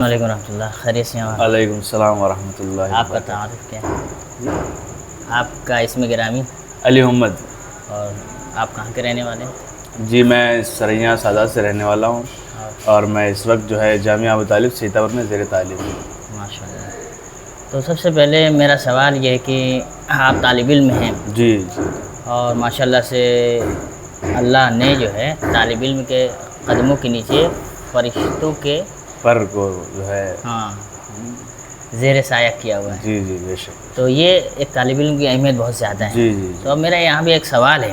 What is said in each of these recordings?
وعلیکم ورحمۃ اللہ، خیریت سے ہیں؟ وعلیکم السلام ورحمۃ اللہ آپ کا وبرکاتہ۔ تعارف کیا ہے؟ آپ کا اسم گرامی علی محمد۔ اور آپ کہاں کے رہنے والے ہیں؟ جی میں سریا سادات سے رہنے والا ہوں، اور میں اس وقت جو ہے جامعہ ابو طالب سیتاپور میں زیر تعلیم ہوں۔ ماشاء اللہ۔ تو سب سے پہلے میرا سوال یہ ہے کہ آپ طالب علم ہیں، جی جی اور ماشاء اللہ سے اللہ نے جو ہے طالب علم کے قدموں کے نیچے فرشتوں کے پر کو جو ہے زیر سایہ کیا ہوا ہے، جی جی بے شک۔ تو یہ ایک طالب علم کی اہمیت بہت زیادہ ہے۔ جی جی تو اب میرا یہاں بھی ایک سوال ہے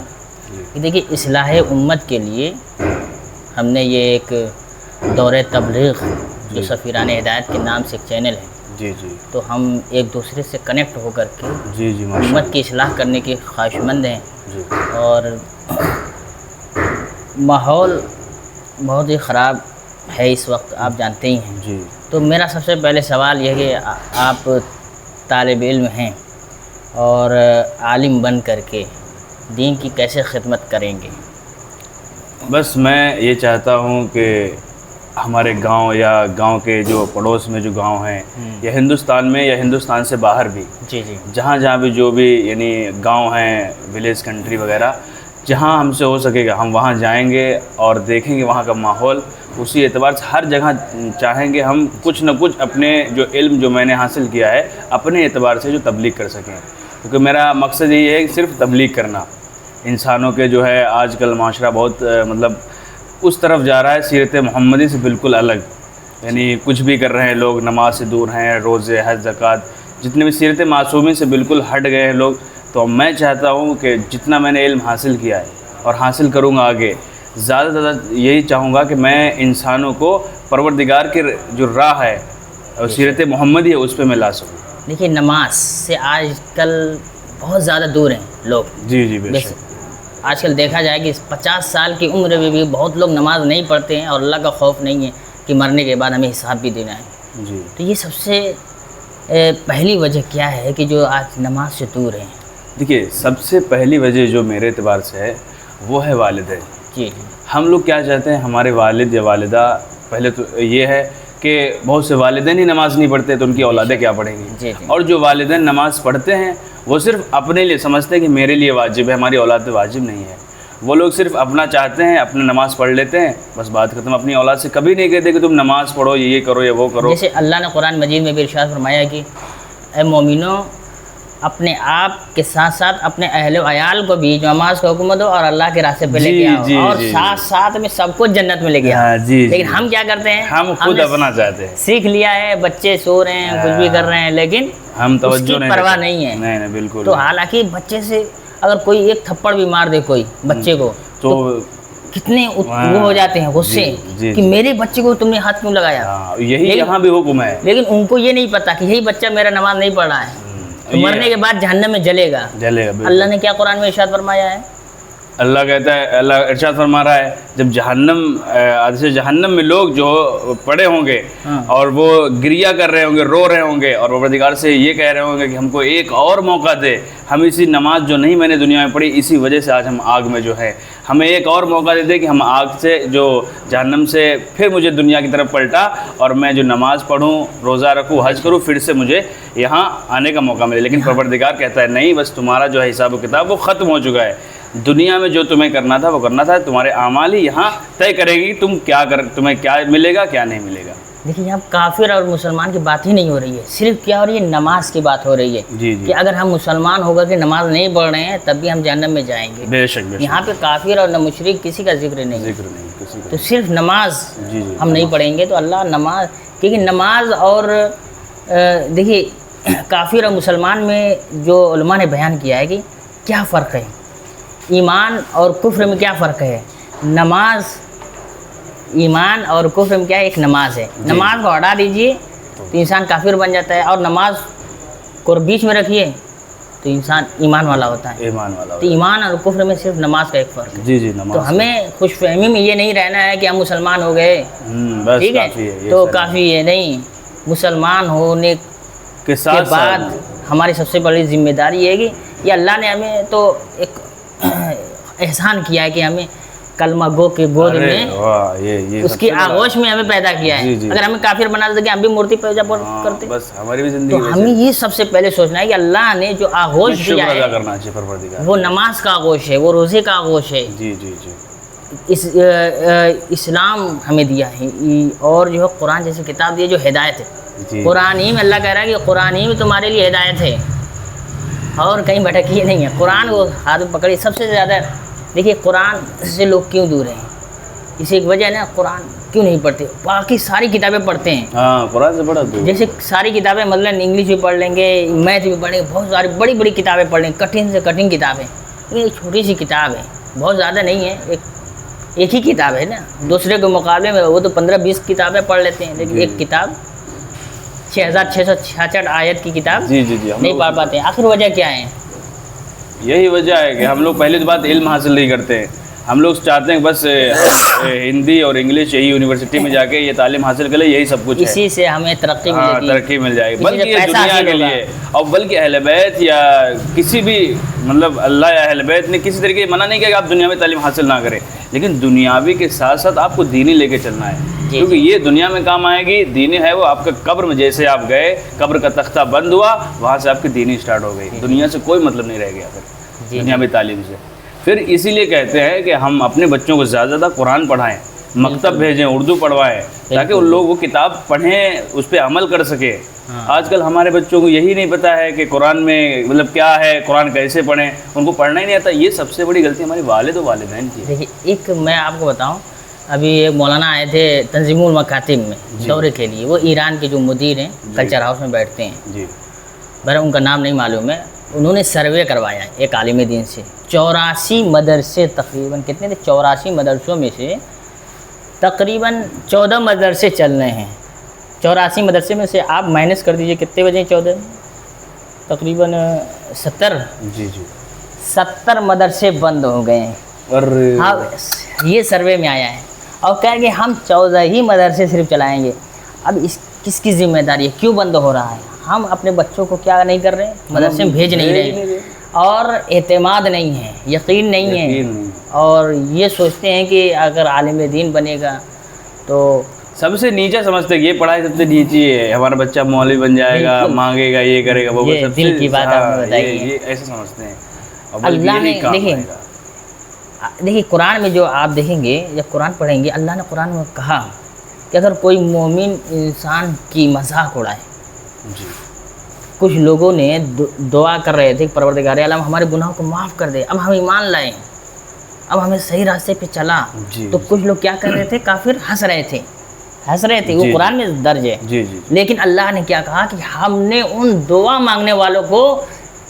جی کہ دیکھیے، اصلاح امت کے لیے ہم نے یہ ایک دور تبلیغ جو سفیران ہدایت کے نام سے ایک چینل ہے، جی جی تو ہم ایک دوسرے سے کنیکٹ ہو کر کے جی جی ماشاء امت کی اصلاح کرنے کے خواہش مند ہیں، جی اور ماحول بہت ہی خراب ہے اس وقت، آپ جانتے ہی ہیں۔ جی تو میرا سب سے پہلے سوال یہ ہے کہ آپ طالب علم ہیں اور عالم بن کر کے دین کی کیسے خدمت کریں گے؟ بس میں یہ چاہتا ہوں کہ ہمارے گاؤں یا گاؤں کے جو پڑوس میں جو گاؤں ہیں، یا ہندوستان میں یا ہندوستان سے باہر بھی، جی جی جہاں جہاں بھی جو بھی یعنی گاؤں ہیں، ولیج کنٹری وغیرہ، جہاں ہم سے ہو سکے گا ہم وہاں جائیں گے اور دیکھیں گے وہاں کا ماحول۔ اسی اعتبار سے ہر جگہ چاہیں گے ہم کچھ نہ کچھ اپنے جو علم جو میں نے حاصل کیا ہے اپنے اعتبار سے جو تبلیغ کر سکیں، کیونکہ میرا مقصد یہی ہے کہ صرف تبلیغ کرنا۔ انسانوں کے جو ہے آج کل معاشرہ بہت مطلب اس طرف جا رہا ہے سیرت محمدی سے بالکل الگ، یعنی کچھ بھی کر رہے ہیں لوگ، نماز سے دور ہیں، روزے، حج، زکوٰۃ، جتنے بھی سیرت معصومی سے بالکل ہٹ گئے ہیں لوگ۔ تو میں چاہتا ہوں کہ جتنا میں نے علم حاصل کیا ہے اور حاصل کروں گا آگے، زیادہ سے زیادہ یہی چاہوں گا کہ میں انسانوں کو پروردگار کی جو راہ ہے اور سیرت محمدی ہے اس پہ میں لا سکوں۔ دیکھیے، نماز سے آج کل بہت زیادہ دور ہیں لوگ۔ جی جی بے شک۔ آج کل دیکھا جائے کہ 50 سال کی عمر میں بھی بہت لوگ نماز نہیں پڑھتے ہیں، اور اللہ کا خوف نہیں ہے کہ مرنے کے بعد ہمیں حساب بھی دینا ہے۔ جی تو یہ سب سے پہلی وجہ کیا ہے کہ جو آج نماز سے دور ہیں؟ دیکھیے، سب سے پہلی وجہ جو میرے اعتبار سے ہے وہ ہے والدین۔ جی ہم لوگ کیا چاہتے ہیں، ہمارے والد یا والدہ، پہلے تو یہ ہے کہ بہت سے والدین ہی نماز نہیں پڑھتے تو ان کی اولادیں کیا پڑھیں گی؟ جی جی اور جو والدین نماز پڑھتے ہیں وہ صرف اپنے لیے سمجھتے ہیں کہ میرے لیے واجب ہے، ہماری اولاد پہ واجب نہیں ہے۔ وہ لوگ صرف اپنا چاہتے ہیں، اپنا نماز پڑھ لیتے ہیں، بس بات ختم۔ اپنی اولاد سے کبھی نہیں کہتے کہ تم نماز پڑھو، یہ کرو یا وہ کرو۔ جیسے اللہ نے قرآن مجید میں بھی ارشاد فرمایا کہ اے مومنوں، اپنے آپ کے ساتھ ساتھ اپنے اہل و عیال کو بھی نماز کا حکم دو اور اللہ کے راستے پہ لے کے آؤ، اور ساتھ ساتھ میں سب کو جنت میں لے کے آؤ۔ لیکن ہم کیا کرتے ہیں؟ ہم خود اپنا چاہتے ہیں، سیکھ لیا ہے، بچے سو رہے ہیں، کچھ بھی کر رہے ہیں، لیکن ہم اس کی پرواہ نہیں ہے۔ نہیں بالکل۔ تو حالانکہ بچے سے اگر کوئی ایک تھپڑ بھی مار دے کوئی بچے کو، تو کتنے وہ ہو جاتے ہیں غصے کہ میرے بچے کو تم نے ہاتھ کیوں لگایا۔ یہی یہاں بھی حکم ہے، لیکن ان کو یہ نہیں پتا کہ یہی بچہ میرا نماز نہیں پڑھ رہا ہے، تو مرنے کے بعد جہنم میں جلے گا۔ اللہ نے کیا قرآن میں ارشاد فرمایا ہے؟ اللہ کہتا ہے، اللہ ارشاد فرما رہا ہے، جب جہنم میں لوگ جو پڑے ہوں گے اور وہ گریہ کر رہے ہوں گے، رو رہے ہوں گے، اور پروردگار سے یہ کہہ رہے ہوں گے کہ ہم کو ایک اور موقع دے، ہم اسی نماز جو نہیں میں نے دنیا میں پڑھی اسی وجہ سے آج ہم آگ میں جو ہے، ہمیں ایک اور موقع دے دے کہ ہم آگ سے جو جہنم سے پھر مجھے دنیا کی طرف پلٹا، اور میں جو نماز پڑھوں، روزہ رکھوں، حج کروں، پھر سے مجھے یہاں آنے کا موقع ملے۔ لیکن پروردگار کہتا ہے نہیں، بس تمہارا جو ہے حساب و کتاب وہ ختم ہو چکا ہے۔ دنیا میں جو تمہیں کرنا تھا وہ کرنا تھا، تمہارے اعمال ہی یہاں طے کرے گی تمہیں کیا ملے گا کیا نہیں ملے گا۔ دیکھیے، یہاں کافر اور مسلمان کی بات ہی نہیں ہو رہی ہے، صرف کیا ہو رہی ہے؟ نماز کی بات ہو رہی ہے کہ اگر ہم مسلمان ہو کر کے نماز نہیں پڑھ رہے ہیں تب بھی ہم جہنم میں جائیں گے۔ بے شک یہاں پہ کافر اور مشرک کسی کا ذکر نہیں، کسی کا۔ تو صرف نماز ہم نہیں پڑھیں گے تو اللہ نماز، کیونکہ نماز اور دیکھیے کافر اور مسلمان میں جو علماء نے بیان کیا ہے کہ کیا فرق ہے، ایمان اور کفر میں کیا فرق ہے۔ نماز، ایمان اور کفر میں کیا ہے؟ ایک نماز ہے، نماز کو ہٹا دیجئے تو انسان کافر بن جاتا ہے، اور نماز کو بیچ میں رکھیے تو انسان ایمان والا ہوتا ہے۔ تو ایمان اور کفر میں صرف نماز کا ایک فرق ہے۔ تو ہمیں خوش فہمی میں یہ نہیں رہنا ہے کہ ہم مسلمان ہو گئے، ٹھیک ہے تو کافی ہے، نہیں، مسلمان ہونے کے بعد ہماری سب سے بڑی ذمہ داری یہ ہے کہ یہ اللہ نے ہمیں تو ایک احسان کیا ہے کہ ہمیں کلمہ گو کے گود ارے میں واہ، یہ اس سب کی سے بڑا- آغوش میں ہمیں پیدا کیا جی، ہے. جی. اگر ہمیں کافر بنا دیتے کہ ہم بھی مورتی پوجا ہاں، کرتے. بس ہماری بھی تو زندگی ہمیں یہ سب سے پہلے سوچنا ہے کہ اللہ نے جو آغوش شکر دیا ادا ہے کرنا چاہیے پروردگار. وہ نماز کا آغوش ہے، وہ روزے کا آغوش ہے. جی جی جی اسلام ہمیں دیا ہے، اور جو ہے قرآن جیسی کتاب دی جو ہدایت ہے. جی. قرآن ہی میں اللہ کہہ رہا ہے کہ قرآن ہی میں تمہارے لیے ہدایت ہے، اور کہیں بھٹکی نہیں ہے. قرآن کو ہاتھ میں پکڑی. سب سے زیادہ دیکھیے قرآن سے لوگ کیوں دور ہیں، اسی ایک وجہ ہے نا، قرآن کیوں نہیں پڑھتے. باقی ساری کتابیں پڑھتے ہیں، ہاں قرآن سے بڑا دور. جیسے ساری کتابیں مطلب انگلش بھی پڑھ لیں گے، میتھ بھی پڑھ لیں گے، بہت ساری بڑی بڑی کتابیں پڑھ لیں گے، کٹھن سے کٹھن کتابیں. لیکن ایک چھوٹی سی کتاب ہے، بہت زیادہ نہیں ہے، ایک ہی کتاب ہے نا. دوسرے کے مقابلے میں وہ تو 15-20 کتابیں پڑھ لیتے ہیں، لیکن جی. ایک کتاب 6666 آیت کی کتاب جی جی جی. ہم نہیں لوگ پڑھ پاتے ہیں. آخر وجہ کیا ہے؟ یہی وجہ ہے کہ ہم لوگ پہلی بات علم حاصل نہیں کرتے ہیں. ہم لوگ چاہتے ہیں بس ہندی اور انگلش یہی یونیورسٹی میں جا کے یہ تعلیم حاصل کر لے، یہی سب کچھ ہے. اسی سے ہمیں ترقی ہاں ملے گی، ترقی مل جائے گی، اسی بلکہ سے یہ پیسہ دنیا حاصل کے ہوگا. لیے، اور بلکہ اہل بیت یا کسی بھی مطلب اللہ یا اہل بیت نے کسی طریقے منع نہیں کیا کہ آپ دنیا میں تعلیم حاصل نہ کریں، لیکن دنیاوی کے ساتھ ساتھ آپ کو دینی لے کے چلنا ہے. جی. کیونکہ یہ دنیا میں کام آئے گی. دینی ہے وہ آپ کا قبر میں جیسے آپ گئے، قبر کا تختہ بند ہوا، وہاں سے آپ کی دینی اسٹارٹ ہو گئی. دنیا سے کوئی مطلب نہیں رہ گیا پھر دنیاوی تعلیم سے. پھر اسی لیے کہتے ہیں کہ ہم اپنے بچوں کو زیادہ زیادہ قرآن پڑھائیں، مکتب بھیجیں، اردو پڑھوائیں، تاکہ ان لوگ وہ کتاب پڑھیں، اس پہ عمل کر سکیں. آج کل ہمارے بچوں کو یہی نہیں پتہ ہے کہ قرآن میں مطلب کیا ہے، قرآن کیسے پڑھیں، ان کو پڑھنا ہی نہیں آتا. یہ سب سے بڑی غلطی ہماری والد و والدین کی ہے. دیکھیے ایک میں آپ کو بتاؤں، ابھی ایک مولانا آئے تھے تنظیم المکاتب میں دورے کے لیے. وہ ایران کے جو مدیر ہیں، کلچر ہاؤس میں بیٹھتے ہیں، جی. میرا ان کا نام نہیں معلوم ہے. انہوں نے سروے کروایا ہے ایک عالم دین سے. 84 مدرسے تقریباً، کتنے تھے، 84 مدرسوں میں سے تقریباً 14 مدرسے چل رہے ہیں. 84 مدرسے میں سے آپ مائنس کر دیجئے کتنے بجے، 14 تقریباً 70. جی جی. 70 مدرسے بند ہو گئے ہیں. اور ہاں یہ سروے میں آیا ہے، اور کہیں گے ہم 14 ہی مدرسے صرف چلائیں گے. اب اس کس کی ذمہ داری ہے، کیوں بند ہو رہا ہے؟ ہم اپنے بچوں کو کیا نہیں کر رہے، مدرسے میں بھیج نہیں رہے، اور اعتماد نہیں ہے، یقین نہیں ہے، اور یہ سوچتے ہیں کہ اگر عالم دین بنے گا تو سب سے نیچا سمجھتے ہیں کہ یہ پڑھائی سب سے نیچی ہے، ہمارا بچہ مولوی بن جائے گا، بالکل. مانگے گا، یہ کرے گا، وہ یہ سب دل سے کی بات آپ نے بتائی ہے. یہ ایسے سمجھتے ہیں. اور اللہ نے یہی کام دیکھیں، رہے گا. دیکھیے قرآن میں جو آپ دیکھیں گے، جب قرآن پڑھیں گے، اللہ نے قرآن میں کہا کہ اگر کوئی مومن انسان کی مذاق اڑائے. جی. کچھ لوگوں نے دعا کر رہے تھے، پروردگار عالم ہمارے گناہوں کو معاف کر دے، اب ہم ایمان لائیں، اب ہمیں صحیح راستے پہ چلا. جی. تو کچھ لوگ کیا کر رہے تھے، کافر ہنس رہے تھے. وہ جی. قرآن میں درج ہے. جی جی. لیکن اللہ نے کیا کہا کہ ہم نے ان دعا مانگنے والوں کو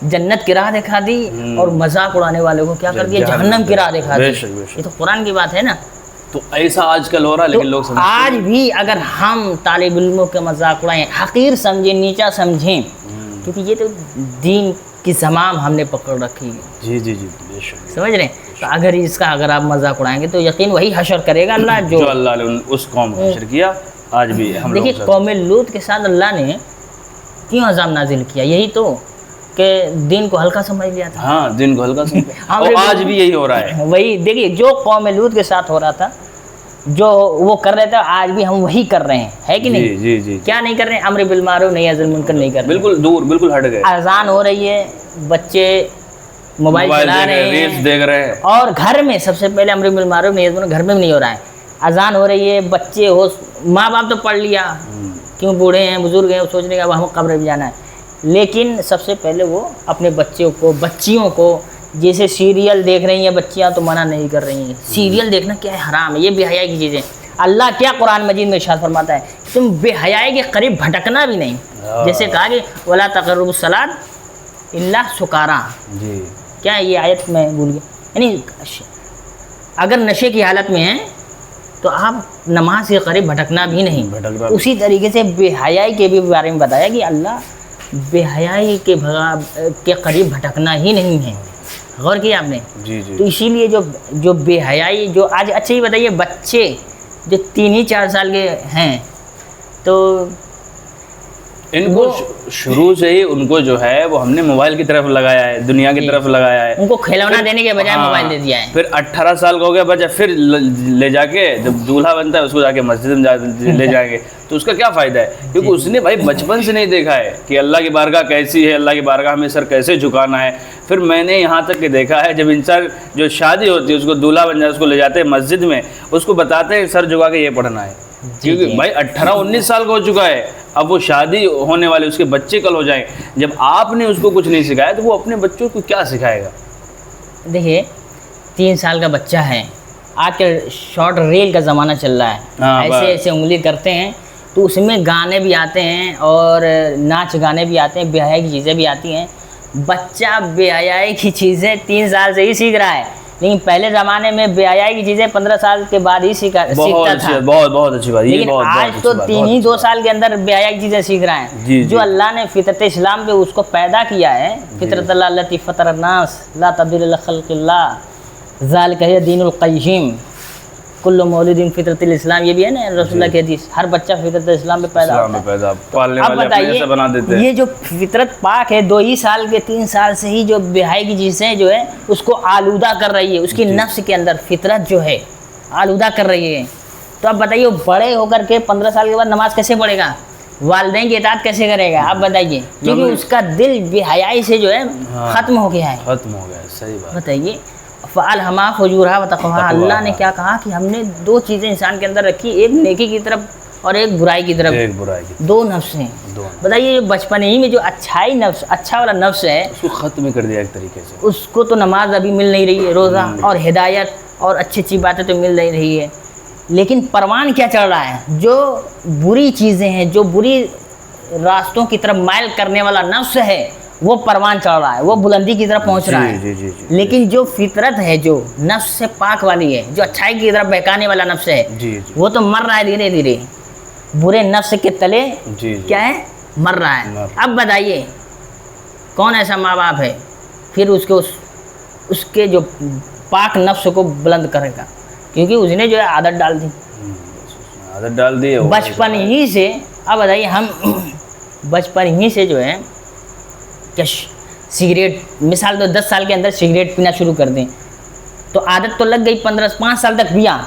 جنت کی راہ دکھا دی، اور مذاق اڑانے والوں کو کیا کر دیا، جہنم کی راہ دکھا دی. بے شک، بے شک. یہ تو قرآن کی بات ہے نا. تو ایسا آج کل ہو رہا ہے، لیکن لوگ سمجھتے آج بھی اگر ہم طالب علموں کے مذاق اڑائیں، حقیر سمجھیں، نیچا سمجھیں، کیونکہ یہ تو دین کی زمام ہم نے پکڑ رکھی ہے. جی جی جی. بے شک. سمجھ رہے ہیں؟ تو اگر اس کا اگر آپ مذاق اڑائیں گے تو یقین وہی حشر کرے گا اللہ جو اللہ نے اس قوم کو حشر کیا، آج بھی ہم لوگ. دیکھیے قوم لوط کے ساتھ اللہ نے کیوں عذاب نازل کیا؟ یہی تو کہ دین کو ہلکا سمجھ لیا تھا. ہاں دن کو ہلکا سمجھ، اور آج بھی یہی ہو رہا ہے. وہی دیکھیے جو قوم لوط کے ساتھ ہو رہا تھا، جو وہ کر رہے تھے، آج بھی ہم وہی کر رہے ہیں، ہے کہ نہیں؟ جی جی جی. کیا نہیں کر رہے ہیں؟ امر بالمعروف نہی عن المنکر نہیں کر رہے. بالکل دور، بالکل ہٹ گئے. اذان ہو رہی ہے، بچے موبائل چلا رہے ہیں، ریلس دیکھ رہے ہیں. اور گھر میں سب سے پہلے امر بالمعروف نہی عن المنکر گھر میں بھی نہیں ہو رہا ہے. اذان ہو رہی ہے، بچے ہو، ماں باپ تو پڑھ لیا، کیوں بوڑھے ہیں، بزرگ ہیں، سوچنے کا اب ہم قبر بھی جانا ہے. لیکن سب سے پہلے وہ اپنے بچوں کو، بچیوں کو، جیسے سیریل دیکھ رہی ہیں بچیاں تو منع نہیں کر رہی ہیں. سیریل دیکھنا کیا ہے، حرام ہے، یہ بے حیائی کی چیزیں. اللہ کیا قرآن مجید میں ارشاد فرماتا ہے، تم بے حیائی کے قریب بھٹکنا بھی نہیں. جیسے کہا کہ ولا تقربوا الصلاۃ الا سکارا. جی. کیا ہے یہ آیت میں بھول گیا، یعنی اگر نشے کی حالت میں ہیں تو آپ نماز کے قریب بھٹکنا بھی نہیں. اسی طریقے سے بے حیائی کے بھی بارے میں بتایا کہ اللہ بے حیائی کے قریب بھٹکنا ہی نہیں ہے. غور کیا آپ نے؟ جی جی. تو اسی لیے جو بے حیائی جو آج، اچھا ہی بتائیے، بچے جو 3 ہی 4 سال کے ہیں تو ان کو شروع سے ہی ان کو جو ہے وہ ہم نے موبائل کی طرف لگایا ہے, دنیا کی طرف لگایا ہے. ان کو کھلونا دینے کے بجائے موبائل دے دیا ہے. پھر 18 سال کا ہو گیا بچہ, پھر لے جا کے جب دولہا بنتا ہے اس کو جا کے مسجد میں لے جائیں گے, تو اس کا کیا فائدہ ہے؟ کیونکہ اس نے بھائی بچپن سے نہیں دیکھا ہے کہ اللہ کی بارگاہ کیسی ہے, اللہ کی بارگاہ میں سر کیسے جھکانا ہے. پھر میں نے یہاں تک کہ دیکھا ہے جب انسان جو شادی ہوتی ہے اس کو دولہا بن جائے, اس کو لے جاتے ہیں مسجد میں, اس کو بتاتے ہیں سر جھکا کے یہ پڑھنا ہے. کیونکہ بھائی 18-19 سال کا ہو چکا ہے, اب وہ شادی ہونے والے اس کے بچے کل ہو جائیں. جب آپ نے اس کو کچھ نہیں سکھایا تو وہ اپنے بچوں کو کیا سکھائے گا؟ دیکھیے 3 سال کا بچہ ہے, آج کل شارٹ ریل کا زمانہ چل رہا ہے, ایسے ایسے انگلی کرتے ہیں تو اس میں گانے بھی آتے ہیں اور ناچ گانے بھی آتے ہیں, بے حیائی کی چیزیں بھی آتی ہیں. بچہ بے حیائی کی چیزیں 3 سال سے ہی سیکھ رہا ہے, لیکن پہلے زمانے میں بے حیائی کی چیزیں 15 سال کے بعد ہی سیکھتا تھا. بہت اچھی بات. لیکن آج تو 2 سال کے اندر بے حیائی کی چیزیں سیکھ رہا ہے. جو اللہ نے فطرت اسلام پہ اس کو پیدا کیا ہے, فطرت اللہ التی فطر الناس لا تبدیل لخلق اللہ ذالک ہے دین القیم کل مولود فطرت الاسلام, یہ بھی ہے نا رسول اللہ کی حدیث, ہر بچہ فطرت اسلام پہ پیدا ہوتا ہے. اب بتائیے یہ جو فطرت پاک ہے 2 ہی سال کے 3 سال سے ہی جو بے حیائی کی چیزیں جو ہے اس کو آلودہ کر رہی ہے, اس کی نفس کے اندر فطرت جو ہے آلودہ کر رہی ہے. تو اب بتائیے بڑے ہو کر کے 15 سال کے بعد نماز کیسے پڑھے گا, والدین کی اطاعت کیسے کرے گا, آپ بتائیے, کیونکہ اس کا دل بے حیائی سے جو ہے ختم ہو گیا ہے. صحیح بات. بتائیے فَأَلْهَمَا فُجُورَهَا وَتَقْوَاهَا, اللہ نے کیا کہا کہ ہم نے 2 چیزیں انسان کے اندر رکھی, ایک نیکی کی طرف اور ایک برائی کی طرف. 2 نفس ہیں. بتائیے بچپن ہی میں جو اچھائی نفس, اچھا والا نفس ہے, اس کو ختم کر دیا ایک طریقے سے. اس کو تو نماز ابھی مل نہیں رہی ہے, روزہ اور ہدایت اور اچھی اچھی باتیں تو مل نہیں رہی ہے, لیکن پروان کیا چڑھ رہا ہے, جو بری چیزیں ہیں, جو بری راستوں کی طرف مائل کرنے والا نفس ہے وہ پروان چڑھ رہا ہے, وہ بلندی کی طرف پہنچ رہا ہے. لیکن جو فطرت ہے, جو نفس سے پاک والی ہے, جو اچھائی کی طرف بہکانے والا نفس ہے, وہ تو مر رہا ہے دھیرے دھیرے, برے نفس کے تلے کیا ہے, مر رہا ہے. اب بتائیے کون ایسا ماں باپ ہے پھر اس کے جو پاک نفس کو بلند کرے گا, کیونکہ اس نے جو ہے عادت ڈال دی بچپن ہی سے. اب بتائیے ہم بچپن ہی سے جو ہے کہ سگریٹ, مثال تو 10 سال کے اندر سگریٹ پینا شروع کر دیں تو عادت تو لگ گئی, 5 سال تک پیا.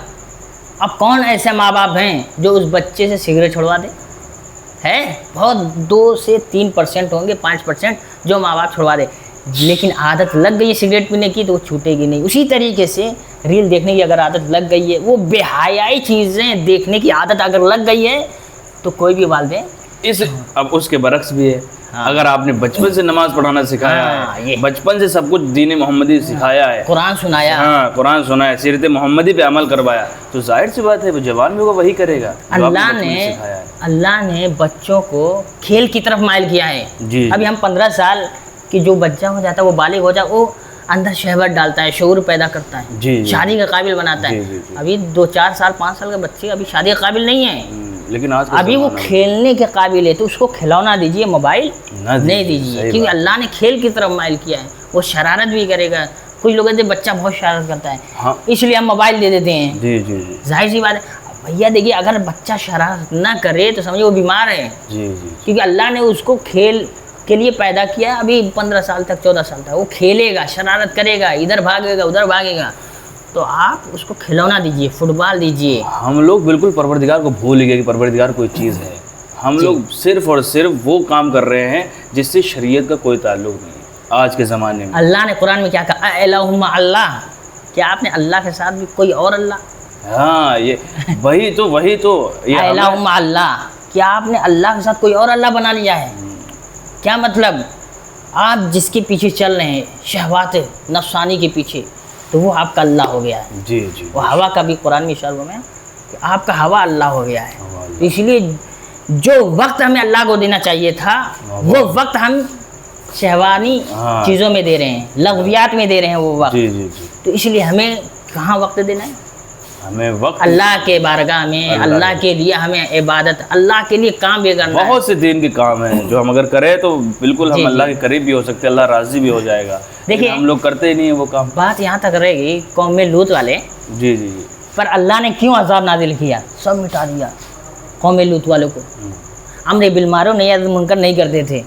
اب کون ایسے ماں باپ ہیں جو اس بچے سے سگریٹ چھڑوا دیں؟ ہے بہت 2 سے 3% ہوں گے, 5% جو ماں باپ چھڑوا دے. لیکن عادت لگ گئی ہے سگریٹ پینے کی تو وہ چھوٹے گی نہیں. اسی طریقے سے ریل دیکھنے کی اگر عادت لگ گئی ہے, وہ بے حیائی چیزیں دیکھنے کی عادت اگر لگ گئی ہے تو کوئی بھی والدین اب اس کے برعکس بھی ہے. اگر آپ نے بچپن سے نماز پڑھانا سکھایا ہے, بچپن سے سب کچھ دین محمدی سکھایا ہے, قرآن سنایا, قرآن سنایا, سیرت محمدی پہ عمل کروایا, تو ظاہر سی بات ہے وہ جوان بھی وہ وہی کرے گا. اللہ نے بچوں کو کھیل کی طرف مائل کیا ہے. ابھی ہم 15 سال کی جو بچہ ہو جاتا ہے, وہ بالغ ہو جائے, وہ اندر شہوت ڈالتا ہے, شعور پیدا کرتا ہے, شادی کے قابل بناتا ہے. ابھی 2, 4 سال 5 سال کے بچے ابھی شادی کے قابل نہیں ہیں, لیکن ابھی وہ کھیلنے کے قابل ہے, تو اس کو کھلونا دیجیے, موبائل نہیں دیجیے, کیونکہ اللہ نے کھیل کی طرف مائل کیا ہے. وہ شرارت بھی کرے گا. کچھ لوگ کہتے ہیں بچہ بہت شرارت کرتا ہے, اس لیے ہم موبائل دے دیتے ہیں. ظاہر سی بات ہے بھیا, دیکھیے اگر بچہ شرارت نہ کرے تو سمجھے وہ بیمار ہے, کیونکہ اللہ نے اس کو کھیل کے لیے پیدا کیا. ابھی 15 سال تک 14 سال تک وہ کھیلے گا, شرارت کرے گا, ادھر بھاگے گا ادھر بھاگے گا, تو آپ اس کو کھلونا دیجئے, فٹ بال دیجئے. ہم لوگ بالکل پروردگار کو بھول گئے کہ پروردگار کوئی چیز ہے. ہم لوگ صرف اور صرف وہ کام کر رہے ہیں جس سے شریعت کا کوئی تعلق نہیں ہے آج کے زمانے میں. اللہ نے قرآن میں کیا کہا, الہ مع اللہ, کیا آپ نے اللہ کے ساتھ بھی کوئی اور اللہ, ہاں یہ وہی تو الہ مع اللہ, کیا آپ نے اللہ کے ساتھ کوئی اور اللہ بنا لیا ہے؟ کیا مطلب, آپ جس کے پیچھے چل رہے ہیں شہوات نفسانی کے پیچھے, تو وہ آپ کا اللہ ہو گیا ہے. وہ ہوا کا بھی قرآن میں اشارہ میں کہ آپ کا ہوا اللہ ہو گیا ہے. اس لیے جو وقت ہمیں اللہ کو دینا چاہیے تھا وہ وقت ہم شہوانی چیزوں میں دے رہے ہیں, لغویات میں دے رہے ہیں وہ وقت. تو اس لیے ہمیں کہاں وقت دینا ہے, ہمیں وقت اللہ کے بارگاہ میں, اللہ کے لیے ہمیں عبادت, اللہ کے لیے کام بھی کرنا ہے. بہت سے دین کے کام ہیں جو ہم اگر کریں تو بالکل ہم اللہ کے قریب بھی ہو سکتے ہیں, اللہ راضی بھی ہو جائے گا. دیکھیے ہم لوگ کرتے ہی نہیں ہیں وہ کام. بات یہاں تک رہے گی قوم لوط والے, پر اللہ نے کیوں عذاب نازل کیا, سب مٹا دیا قوم لوط والوں کو. امر بالمعروف نہی عن المنکر نہیں کرتے تھے،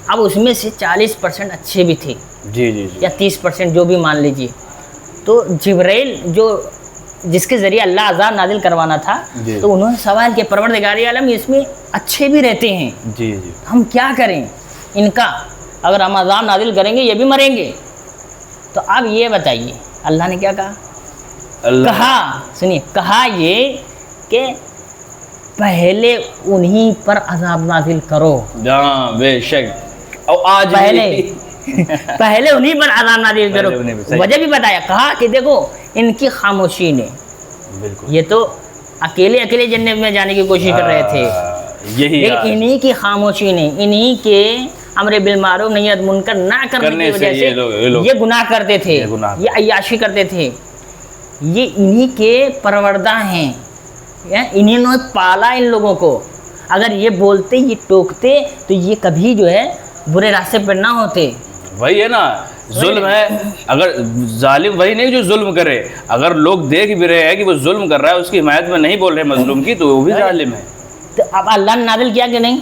اب اس میں سے 40% اچھے بھی تھے جی جی جی یا 30% جو بھی مان لیجیے. تو جبرائیل جو جس کے ذریعے اللہ عذاب نازل کروانا تھا جی. تو انہوں نے سوال کیا پروردگار عالم اس میں اچھے بھی رہتے ہیں، جی جی ہم کیا کریں ان کا، اگر ہم عذاب نازل کریں گے یہ بھی مریں گے. تو اب یہ بتائیے اللہ نے کیا کہا؟ کہا سنیے، کہا یہ کہ پہلے انہی پر عذاب نازل کرو. ہاں بے شک، اور آج پہلے انہی پر عذاب نازل کرو. وجہ بھی بتایا، کہا کہ دیکھو ان کی خاموشی نے، بالکل یہ تو اکیلے جنت میں جانے کی کوشش کر رہے تھے، یہی لیکن انہی کی خاموشی نے، انہی کے امر بالمعروف نہی عن المنکر نہ کرنے کی وجہ سے یہ گناہ کرتے تھے، یہ عیاشی کرتے تھے. یہ انہی کے پروردہ ہیں، انہی نے پالا ان لوگوں کو. اگر یہ بولتے، یہ ٹوکتے تو یہ کبھی جو ہے برے راستے پر نہ ہوتے. وہی ہے نا، ظلم ہے. اگر ظالم وہی نہیں جو ظلم کرے، اگر لوگ دیکھ بھی رہے ہیں کہ وہ ظلم کر رہا ہے، اس کی حمایت میں نہیں بول رہے مظلوم کی، تو وہ بھی ظالم ہے. تو اب اللہ نے نازل کیا کہ نہیں؟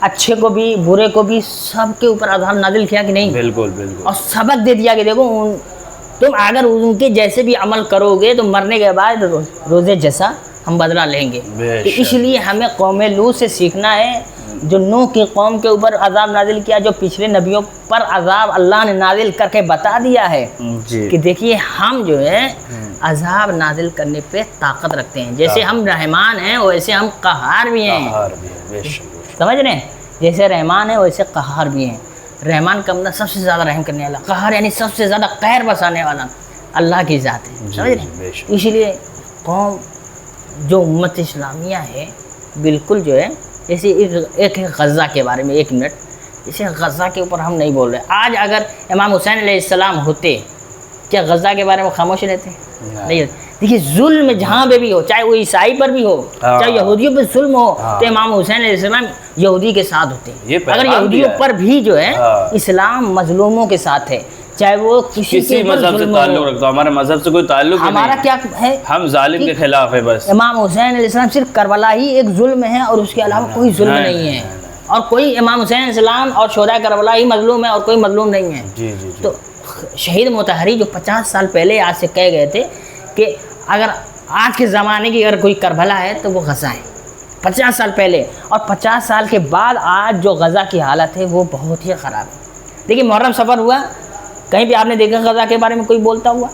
اچھے کو بھی برے کو بھی سب کے اوپر عذاب نازل کیا کہ نہیں؟ بالکل بالکل. اور سبق دے دیا کہ دیکھو تم اگر ان کے جیسے بھی عمل کرو گے تو مرنے کے بعد روزے جیسا ہم بدلہ لیں گے. تو اس لیے ہمیں قوم لوط سے سیکھنا ہے، جو نوح کی قوم کے اوپر عذاب نازل کیا، جو پچھلے نبیوں پر عذاب اللہ نے نازل کر کے بتا دیا ہے کہ دیکھیے ہم جو ہے عذاب نازل کرنے پہ طاقت رکھتے ہیں. جیسے ہم رحمان ہیں ویسے ہم قہار بھی ہیں. سمجھ رہے ہیں؟ جیسے رحمان ہے ویسے قہار بھی ہیں. رحمان کا مطلب سب سے زیادہ رحم کرنے والا، قہار یعنی سب سے زیادہ قہر بسانے والا اللہ کی ذات ہے. سمجھ رہے ہیں؟ اس لیے قوم جو امت اسلامیہ ہے بالکل جو ہے، جیسے ایک غزہ کے بارے میں 1 منٹ، جیسے غزہ کے اوپر ہم نہیں بول رہے. آج اگر امام حسین علیہ السلام ہوتے، کیا غزہ کے بارے میں خاموش رہتے؟ نہیں. دیکھیے ظلم جہاں پہ بھی ہو، چاہے وہ عیسائی پر بھی ہو، چاہے یہودیوں پہ ظلم ہو، تو امام حسین علیہ السلام یہودی کے ساتھ ہوتے. اگر یہودیوں پر بھی جو ہے اسلام مظلوموں کے ساتھ ہے، چاہے وہ کسی مذہب سے تعلق رکھتا، ہمارے مذہب سے کوئی تعلق نہیں. ہمارا کیا ہے؟ ہم ظالم کے خلاف ہے بس. امام حسین علیہ السلام صرف کربلا ہی ایک ظلم ہے اور اس کے علاوہ کوئی ظلم نہیں ہے. اور کوئی امام حسین علیہ السلام اور شہداء کربلا ہی مظلوم ہے اور کوئی مظلوم نہیں ہے. جی جی. تو شہید مطہری جو 50 سال پہلے آج سے کہہ گئے تھے کہ اگر آج کے زمانے کی اگر کوئی کربلا ہے تو وہ غزہ ہے، 50 سال پہلے. اور 50 سال کے بعد آج جو غزہ کی حالت ہے وہ بہت ہی خراب ہے. دیکھیے محرم سفر ہوا، کہیں بھی آپ نے دیکھا غزہ کے بارے میں کوئی بولتا ہوا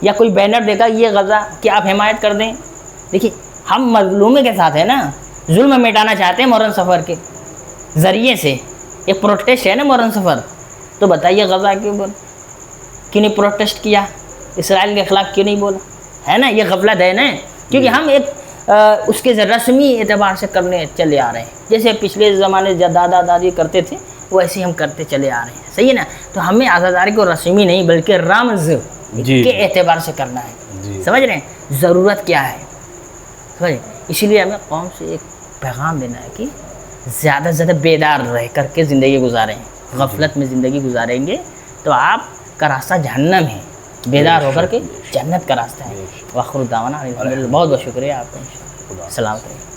یا کوئی بینر دیکھا یہ غزہ کہ آپ حمایت کر دیں؟ دیکھیے ہم مظلومے کے ساتھ ہیں نا، ظلم مٹانا چاہتے ہیں محرم سفر کے ذریعے سے. ایک پروٹیسٹ ہے نا محرم سفر. تو بتائیے غزہ کے اوپر کیوں نہیں پروٹیسٹ کیا؟ اسرائیل کے خلاف کیوں نہیں بولا؟ ہے نا، یہ غفلت ہے نا. کیونکہ ہم ایک اس کے رسمی اعتبار سے کرنے چلے آ رہے ہیں، جیسے پچھلے زمانے دادا دادی کرتے تھے ویسے ہم کرتے چلے آ رہے ہیں. صحیح ہے نا؟ تو ہمیں عزاداری کو رسمی نہیں بلکہ رمز کے اعتبار سے کرنا ہے. سمجھ رہے ہیں ضرورت کیا ہے؟ سمجھ. اسی لیے ہمیں قوم سے ایک پیغام دینا ہے کہ زیادہ سے زیادہ بیدار رہ کر کے زندگی گزاریں. غفلت میں زندگی گزاریں گے تو آپ کا راستہ جہنم ہے، بیدار ہو کر کے جنت کا راستہ ہے. وآخر دعوانا بہت بہت شکریہ آپ کا. سلام علیکم.